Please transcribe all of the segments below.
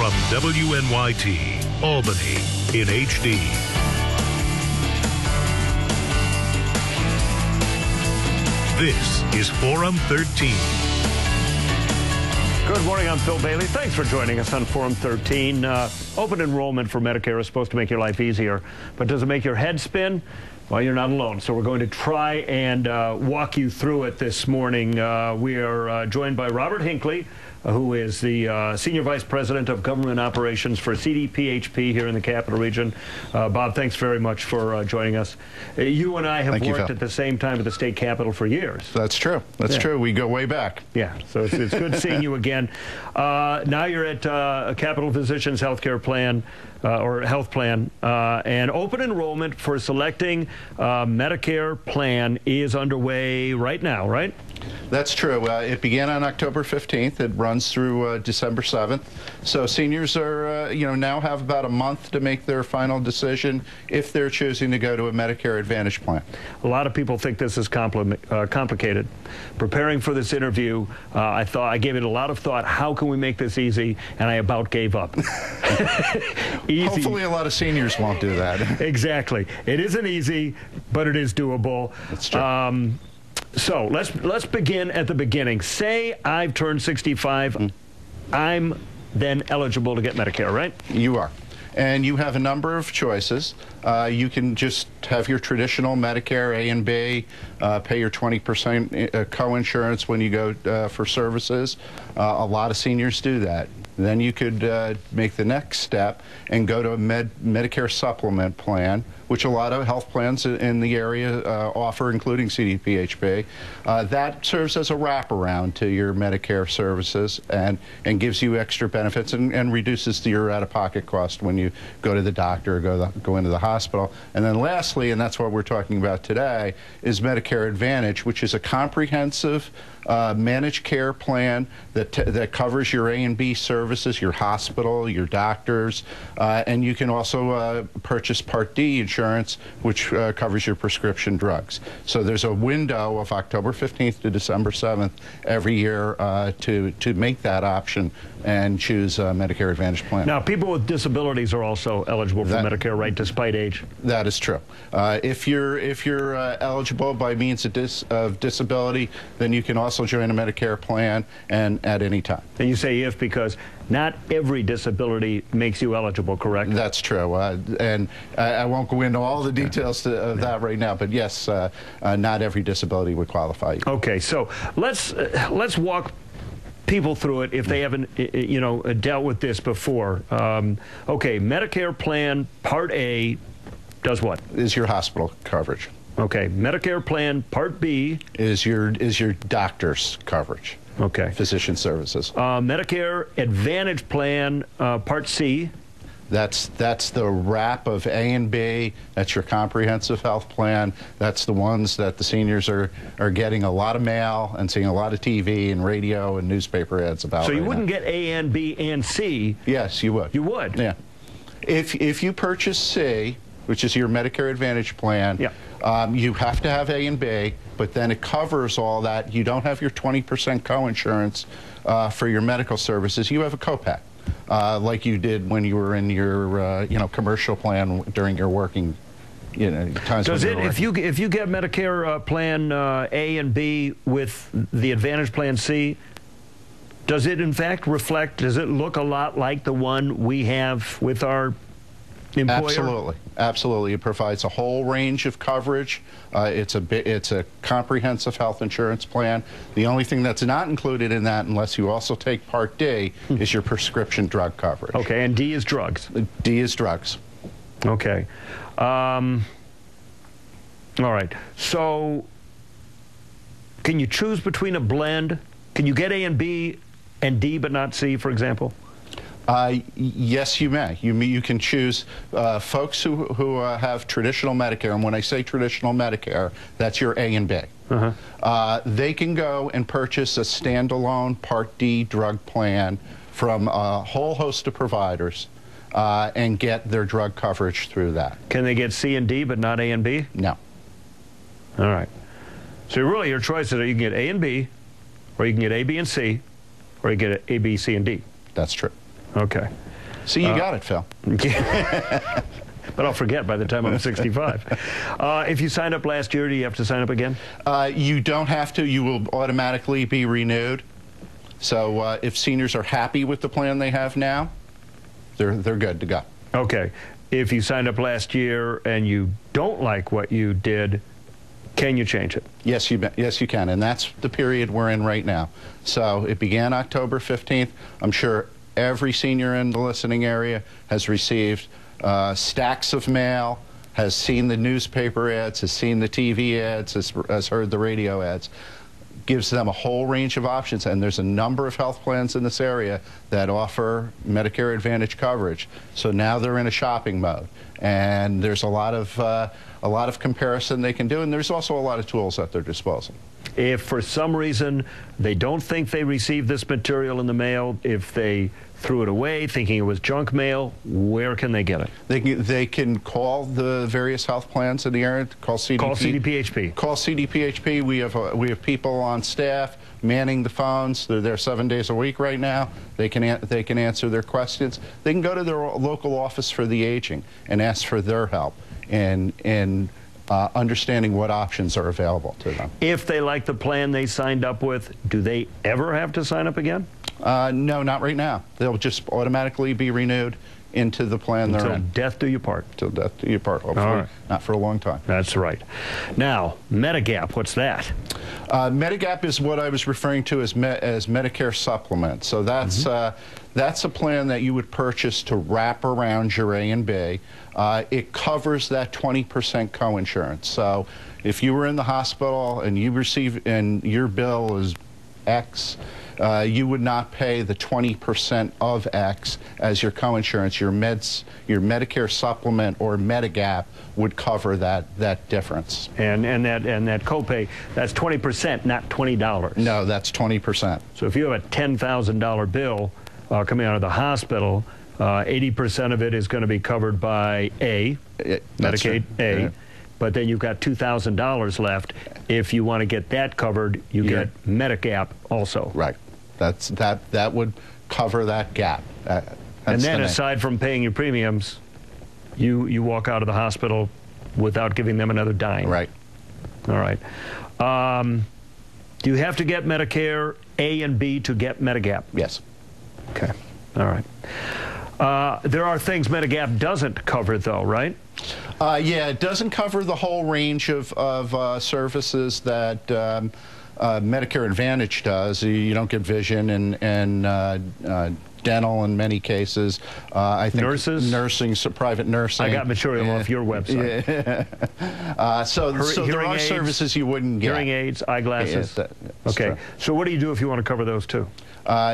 from WNYT, Albany, in HD. This is Forum 13. Good morning, I'm Phil Bailey. Thanks for joining us on Forum 13. Open enrollment for Medicare is supposed to make your life easier, but does it make your head spin? Well, you're not alone, so we're going to try and walk you through it this morning. We are joined by Robert Hinckley, who is the Senior Vice President of Government Operations for CDPHP here in the Capital Region. Bob, thanks very much for joining us. You and I have worked at the same time at the state capitol for years. That's true. That's true. We go way back. Yeah, so it's good seeing you again. Now you're at Capital Physicians Healthcare Plan, or Health Plan, and open enrollment for selecting Medicare plan is underway right now, right? That's true. It began on October 15th. It runs through December 7th. So seniors are, now have about a month to make their final decision if they're choosing to go to a Medicare Advantage plan. A lot of people think this is complicated. Preparing for this interview, I gave it a lot of thought. How can we make this easy? And I about gave up. Easy. Hopefully a lot of seniors won't do that. Exactly. It isn't easy, but it is doable. That's true. So let's begin at the beginning. Say I've turned 65. I'm then eligible to get Medicare, right? You are. And you have a number of choices. You can just have your traditional Medicare A and B, pay your 20% co-insurance when you go for services. A lot of seniors do that. Then you could make the next step and go to a Medicare supplement plan, which a lot of health plans in the area offer, including CDPHP. That serves as a wraparound to your Medicare services and gives you extra benefits and reduces your out-of-pocket cost when you go to the doctor or go into the hospital. And then lastly, and that's what we're talking about today, is Medicare Advantage, which is a comprehensive managed care plan that covers your A and B services, your hospital, your doctors, and you can also purchase Part D insurance, which covers your prescription drugs. So there's a window of October 15th to December 7th every year to make that option and choose a Medicare Advantage plan. Now, people with disabilities are also eligible for Medicare, right, despite age? That is true. If you're eligible by means of disability, then you can also join a Medicare plan and at any time. And you say if because not every disability makes you eligible, correct? That's true. And I won't go into all the details of that right now, but yes, not every disability would qualify you. Okay, so let's walk people through it if they haven't, dealt with this before. Okay, Medicare plan Part A does what? Is your hospital coverage. Okay, Medicare plan Part B is your doctor's coverage. Okay, physician services. Medicare Advantage plan Part C. That's the wrap of A and B. That's your comprehensive health plan. That's the ones that the seniors are getting a lot of mail and seeing a lot of TV and radio and newspaper ads about. So you wouldn't get A and B and C? Yes, you would. You would? Yeah. If you purchase C, which is your Medicare Advantage plan, you have to have A and B, but then it covers all that. You don't have your 20% co-insurance for your medical services. You have a copay, like you did when you were in your commercial plan during your working times. Does it, if you get Medicare plan A and B with the Advantage plan C, does it in fact reflect, does it look a lot like the one we have with our employer? Absolutely, absolutely. It provides a whole range of coverage. It's a comprehensive health insurance plan. The only thing that's not included in that, unless you also take Part D, is your prescription drug coverage. Okay, and D is drugs. D is drugs. Okay. All right. So, can you choose between a blend? Can you get A and B and D but not C, for example? Yes, you may. You can choose folks who have traditional Medicare, and when I say traditional Medicare, that's your A and B. They can go and purchase a standalone Part D drug plan from a whole host of providers and get their drug coverage through that. Can they get C and D but not A and B? No. All right. So really your choices are you can get A and B, or you can get A, B, and C, or you get A, B, C, and D. That's true. Okay. So you got it, Phil. But I'll forget by the time I'm 65. If you signed up last year, do you have to sign up again? You don't have to. You will automatically be renewed. So if seniors are happy with the plan they have now, they're good to go. Okay. If you signed up last year and you don't like what you did, can you change it? Yes, you can, and that's the period we're in right now. So it began October 15th. I'm sure every senior in the listening area has received stacks of mail, has seen the newspaper ads, has seen the TV ads, has heard the radio ads. Gives them a whole range of options, and there's a number of health plans in this area that offer Medicare Advantage coverage. So now they're in a shopping mode, and there's a lot of comparison they can do, and there's also a lot of tools at their disposal. If for some reason they don't think they received this material in the mail, if they threw it away thinking it was junk mail, where can they get it? They can call the various health plans in the area. Call CDPHP. Call CDPHP. We have people on staff manning the phones. They're there 7 days a week right now. They can answer their questions. They can go to their local office for the aging and ask for their help in understanding what options are available to them. If they like the plan they signed up with, do they ever have to sign up again? No, not right now. They'll just automatically be renewed into the plan they're in. Until death do you part. Until death do you part, hopefully. All right. Not for a long time. That's right. Now, Medigap, what's that? Medigap is what I was referring to as Medicare Supplement. So that's that's a plan that you would purchase to wrap around your A and B. It covers that 20% coinsurance. So if you were in the hospital and you receive and your bill is X, you would not pay the 20% of X as your coinsurance. Your Medicare Supplement or Medigap would cover that difference. And that copay, that's 20%, not $20. No, that's 20%. So if you have a $10,000 bill coming out of the hospital, 80% of it is going to be covered by Medicaid A. Yeah. But then you've got $2,000 left. If you want to get that covered, you get Medigap also. Right. That would cover that gap. And then aside from paying your premiums, you walk out of the hospital without giving them another dime. Right. All right. Do you have to get Medicare A and B to get Medigap? Yes. Okay. All right. There are things Medigap doesn't cover, though, right? Yeah, it doesn't cover the whole range of services that Medicare Advantage does. You don't get vision and dental in many cases. I think nursing, private nursing. I got material off your website. Yeah. So there are services you wouldn't get. Hearing aids, eyeglasses. Okay. True. So what do you do if you want to cover those too?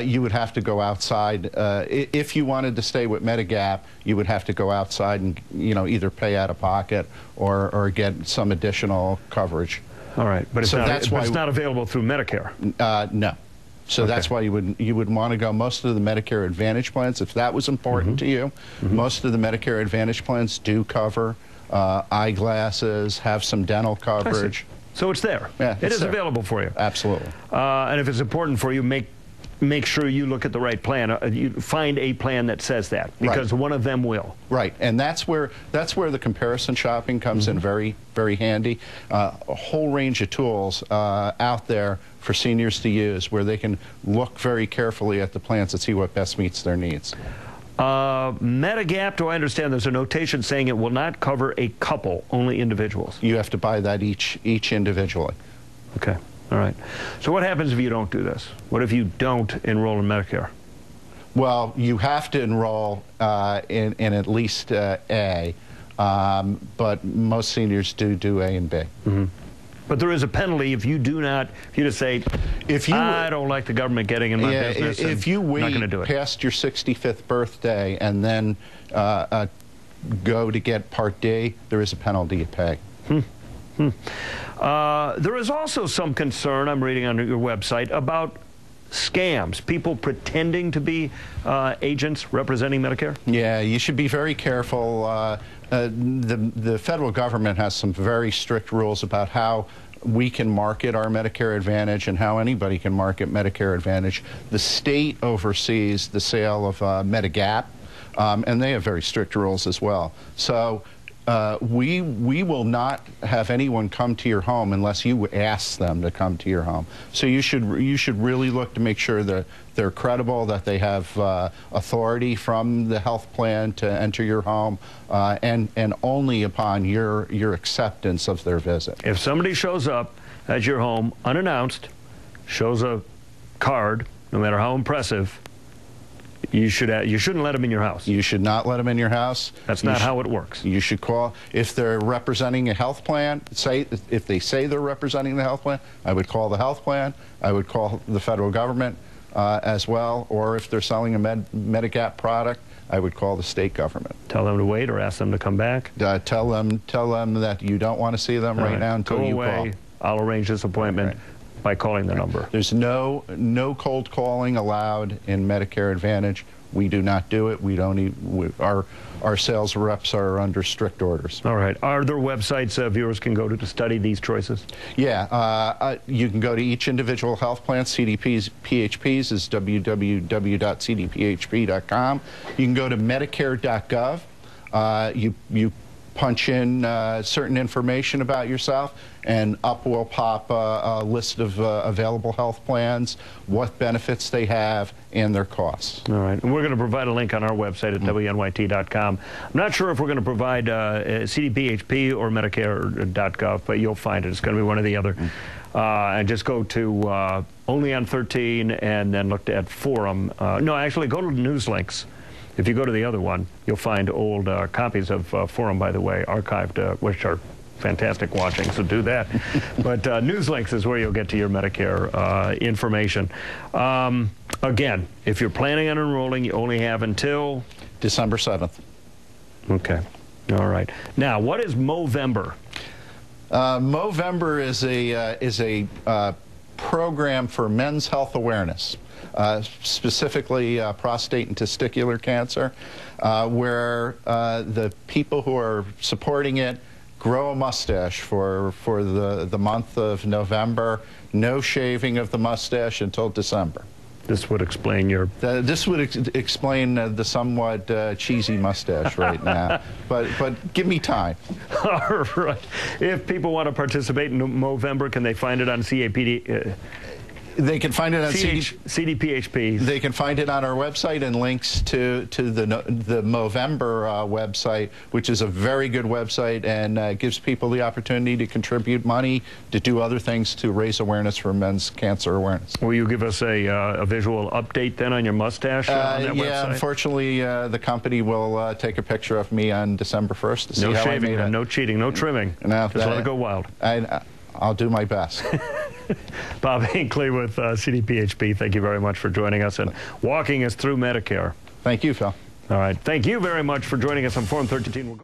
You would have to go outside. If you wanted to stay with Medigap, you would have to go outside and either pay out of pocket or get some additional coverage. All right, but it's not available through Medicare. No. So that's why you would want to go. Most of the Medicare Advantage plans, if that was important to you, most of the Medicare Advantage plans do cover eyeglasses, have some dental coverage. So it's there. Yeah, it is available for you. Absolutely. And if it's important for you, make sure you look at the right plan. You find a plan that says that, because one of them will. Right, and that's where the comparison shopping comes in very, very handy. A whole range of tools out there for seniors to use where they can look very carefully at the plans and see what best meets their needs. Medigap, do I understand there's a notation saying it will not cover a couple, only individuals? You have to buy that each individually. Okay. All right. So what happens if you don't do this? What if you don't enroll in Medicare? Well, you have to enroll in at least A, but most seniors do A and B. But there is a penalty if you do not, if you just say, I don't like the government getting in my business, if you wait past your 65th birthday and then go to get Part D, there is a penalty you pay. There is also some concern, I'm reading on your website, about scams, people pretending to be agents representing Medicare? Yeah, you should be very careful. The federal government has some very strict rules about how we can market our Medicare Advantage and how anybody can market Medicare Advantage. The state oversees the sale of Medigap, and they have very strict rules as well. So we will not have anyone come to your home unless you ask them to come to your home. So you should really look to make sure that they're credible, that they have authority from the health plan to enter your home, and only upon your acceptance of their visit. If somebody shows up at your home unannounced, shows a card, no matter how impressive, you shouldn't let them in your house. You should not let them in your house. That's not how it works. You should call. If they're representing a health plan, if they say they're representing the health plan, I would call the health plan. I would call the federal government as well. Or if they're selling a Medigap product, I would call the state government. Tell them to wait or ask them to come back. Tell them that you don't want to see them right now until you call. I'll arrange this appointment. Right. By calling the number. There's no cold calling allowed in Medicare Advantage. We do not do it. We don't even, our sales reps are under strict orders. All right. Are there websites viewers can go to study these choices? Yeah. You can go to each individual health plan. CDPHP's is www.cdphp.com. You can go to Medicare.gov. You punch in certain information about yourself, and up will pop a list of available health plans, what benefits they have, and their costs. All right. And we're going to provide a link on our website at WNYT.com. I'm not sure if we're going to provide CDPHP or Medicare.gov, but you'll find it. It's going to be one or the other. And just go to Only on 13 and then look at Forum. No, actually, go to News Links. If you go to the other one, you'll find old copies of Forum, by the way, archived, which are fantastic watching, so do that. But News Links is where you'll get to your Medicare information. Again, if you're planning on enrolling, you only have until December 7th. Okay. All right. Now, what is Movember? Movember is a program for men's health awareness. Specifically prostate and testicular cancer, where the people who are supporting it grow a mustache for the month of November. No shaving of the mustache until December. This would explain your... This would explain the somewhat cheesy mustache right now, but give me time. All right. If people want to participate in Movember, can they find it on CAPD? They can find it on CDPHP. They can find it on our website and links to the Movember website, which is a very good website and gives people the opportunity to contribute money to do other things to raise awareness for men's cancer awareness. Will you give us a visual update then on your mustache on that website? Yeah, unfortunately, the company will take a picture of me on December 1st to see how shaving, I made it. No cheating, no trimming. Just let it go wild. I'll do my best. Bob Hinckley with CDPHP, thank you very much for joining us and walking us through Medicare. Thank you, Phil. All right. Thank you very much for joining us on Forum 13.